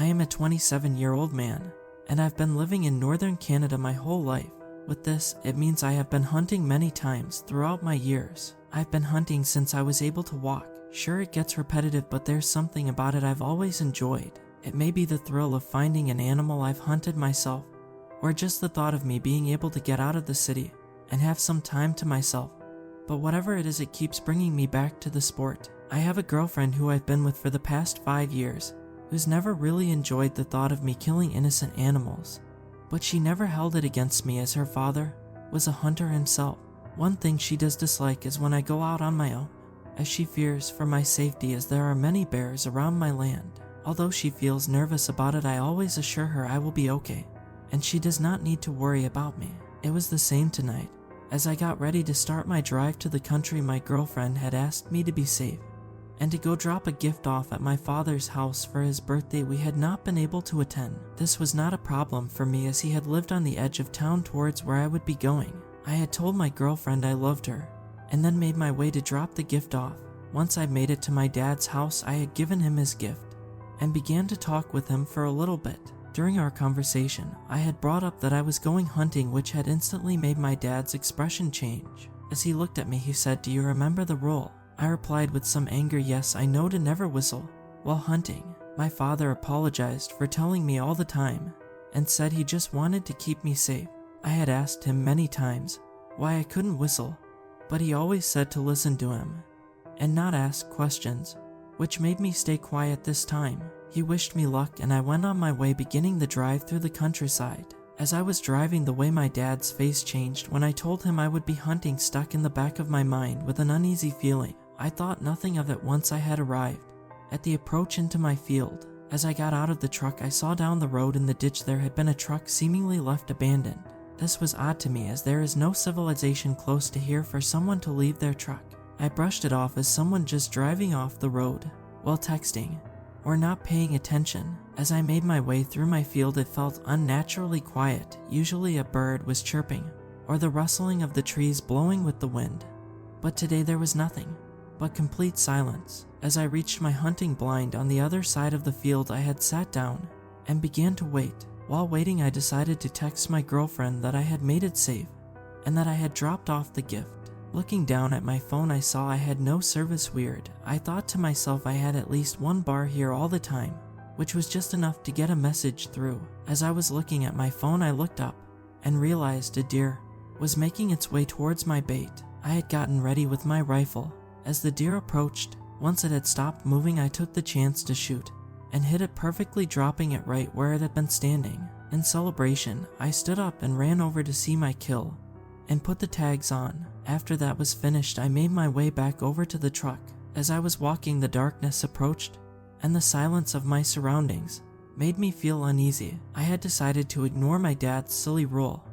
I am a 27-year-old man, and I've been living in northern Canada my whole life. With this, it means I have been hunting many times throughout my years. I've been hunting since I was able to walk. Sure, it gets repetitive, but there's something about it I've always enjoyed. It may be the thrill of finding an animal I've hunted myself, or just the thought of me being able to get out of the city and have some time to myself. But whatever it is, it keeps bringing me back to the sport. I have a girlfriend who I've been with for the past 5 years, who's never really enjoyed the thought of me killing innocent animals. But she never held it against me, as her father was a hunter himself. One thing she does dislike is when I go out on my own, as she fears for my safety, as there are many bears around my land. Although she feels nervous about it, I always assure her I will be okay, and she does not need to worry about me. It was the same tonight. As I got ready to start my drive to the country, my girlfriend had asked me to be safe and to go drop a gift off at my father's house for his birthday we had not been able to attend. This was not a problem for me, as he had lived on the edge of town towards where I would be going. I had told my girlfriend I loved her, and then made my way to drop the gift off. Once I made it to my dad's house, I had given him his gift and began to talk with him for a little bit. During our conversation, I had brought up that I was going hunting, which had instantly made my dad's expression change. As he looked at me, he said, "Do you remember the rule?" I replied with some anger, "Yes, I know to never whistle while hunting." My father apologized for telling me all the time and said he just wanted to keep me safe. I had asked him many times why I couldn't whistle, but he always said to listen to him and not ask questions, which made me stay quiet this time. He wished me luck, and I went on my way, beginning the drive through the countryside. As I was driving the way, my dad's face changed when I told him I would be hunting stuck in the back of my mind with an uneasy feeling. I thought nothing of it once I had arrived at the approach into my field. As I got out of the truck, I saw down the road in the ditch there had been a truck seemingly left abandoned. This was odd to me, as there is no civilization close to here for someone to leave their truck. I brushed it off as someone just driving off the road while texting or not paying attention. As I made my way through my field, it felt unnaturally quiet. Usually a bird was chirping or the rustling of the trees blowing with the wind, but today there was nothing but complete silence. As I reached my hunting blind on the other side of the field, I had sat down and began to wait. While waiting, I decided to text my girlfriend that I had made it safe and that I had dropped off the gift. Looking down at my phone, I saw I had no service. Weird. I thought to myself I had at least one bar here all the time, which was just enough to get a message through. As I was looking at my phone, I looked up and realized a deer was making its way towards my bait. I had gotten ready with my rifle. As the deer approached, once it had stopped moving, I took the chance to shoot and hit it perfectly, dropping it right where it had been standing. In celebration, I stood up and ran over to see my kill and put the tags on. After that was finished, I made my way back over to the truck. As I was walking, the darkness approached, and the silence of my surroundings made me feel uneasy. I had decided to ignore my dad's silly rule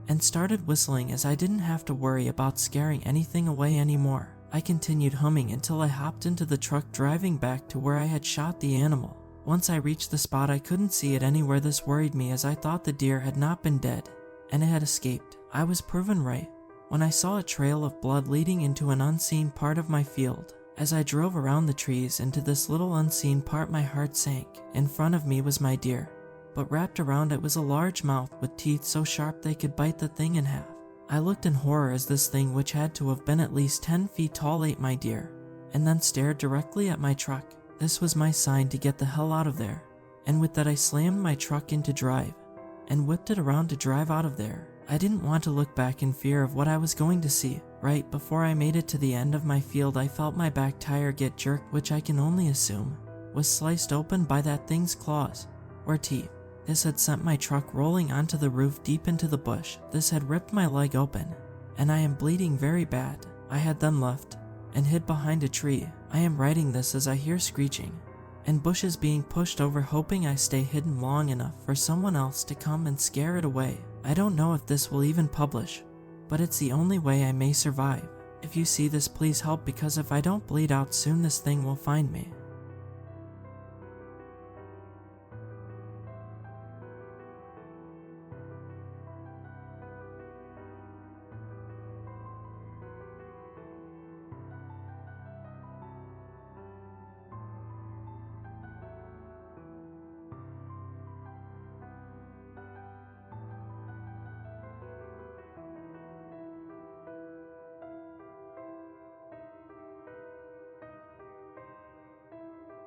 and started whistling, as I didn't have to worry about scaring anything away anymore. I continued humming until I hopped into the truck, driving back to where I had shot the animal. Once I reached the spot, I couldn't see it anywhere. This worried me, as I thought the deer had not been dead and it had escaped. I was proven right when I saw a trail of blood leading into an unseen part of my field. As I drove around the trees into this little unseen part, my heart sank. In front of me was my deer, but wrapped around it was a large mouth with teeth so sharp they could bite the thing in half. I looked in horror as this thing, which had to have been at least 10 feet tall, ate my deer and then stared directly at my truck. This was my sign to get the hell out of there, and with that I slammed my truck into drive and whipped it around to drive out of there. I didn't want to look back in fear of what I was going to see. Right before I made it to the end of my field, I felt my back tire get jerked, which I can only assume was sliced open by that thing's claws or teeth. This had sent my truck rolling onto the roof deep into the bush. This had ripped my leg open, and I am bleeding very bad. I had then left and hid behind a tree. I am writing this as I hear screeching and bushes being pushed over, hoping I stay hidden long enough for someone else to come and scare it away. I don't know if this will even publish, but it's the only way I may survive. If you see this, please help, because if I don't bleed out soon, this thing will find me.